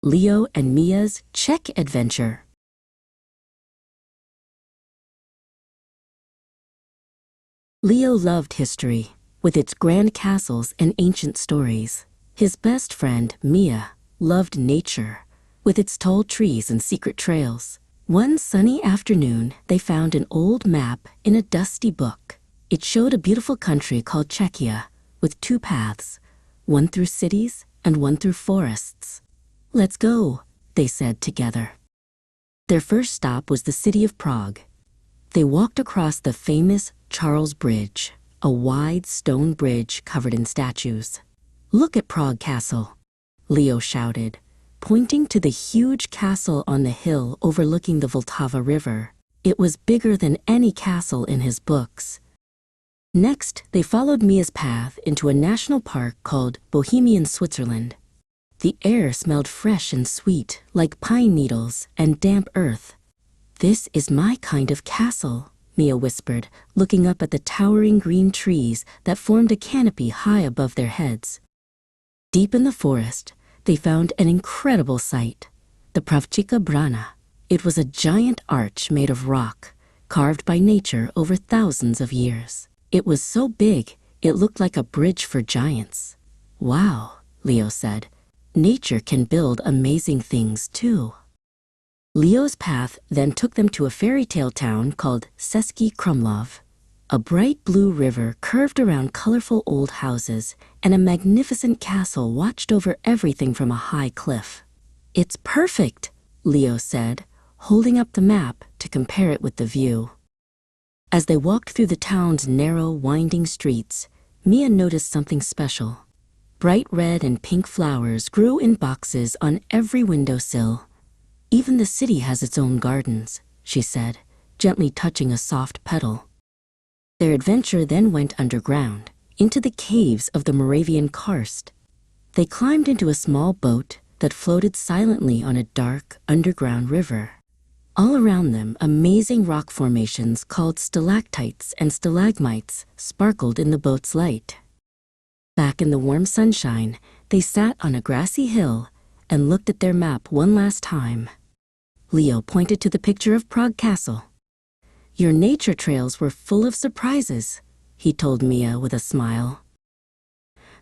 Leo and Mia's Czech adventure. Leo loved history, with its grand castles and ancient stories. His best friend, Mia, loved nature, with its tall trees and secret trails. One sunny afternoon, they found an old map in a dusty book. It showed a beautiful country called Czechia, with two paths, one through cities and one through forests. "Let's go," they said together. Their first stop was the city of Prague. They walked across the famous Charles Bridge, a wide stone bridge covered in statues. "Look at Prague Castle," Leo shouted, pointing to the huge castle on the hill overlooking the Vltava River. It was bigger than any castle in his books. Next, they followed Mia's path into a national park called Bohemian Switzerland. The air smelled fresh and sweet, like pine needles and damp earth. "This is my kind of castle," Mia whispered, looking up at the towering green trees that formed a canopy high above their heads. Deep in the forest, they found an incredible sight, the Pravčica Brana. It was a giant arch made of rock, carved by nature over thousands of years. It was so big, it looked like a bridge for giants. "Wow," Leo said. "Nature can build amazing things too." Leo's path then took them to a fairy tale town called Český Krumlov. A bright blue river curved around colorful old houses, and a magnificent castle watched over everything from a high cliff. "It's perfect," Leo said, holding up the map to compare it with the view. As they walked through the town's narrow, winding streets, Mia noticed something special. Bright red and pink flowers grew in boxes on every windowsill. "Even the city has its own gardens," she said, gently touching a soft petal. Their adventure then went underground, into the caves of the Moravian karst. They climbed into a small boat that floated silently on a dark, underground river. All around them, amazing rock formations called stalactites and stalagmites sparkled in the boat's light. Back in the warm sunshine, they sat on a grassy hill and looked at their map one last time. Leo pointed to the picture of Prague Castle. "Your nature trails were full of surprises," he told Mia with a smile.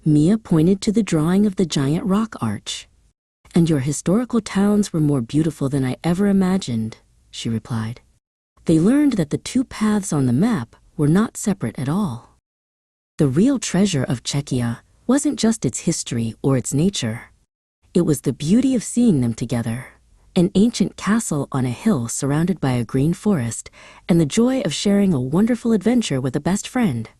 Mia pointed to the drawing of the giant rock arch. "And your historical towns were more beautiful than I ever imagined," she replied. They learned that the two paths on the map were not separate at all. The real treasure of Czechia wasn't just its history or its nature. It was the beauty of seeing them together, an ancient castle on a hill surrounded by a green forest, and the joy of sharing a wonderful adventure with a best friend.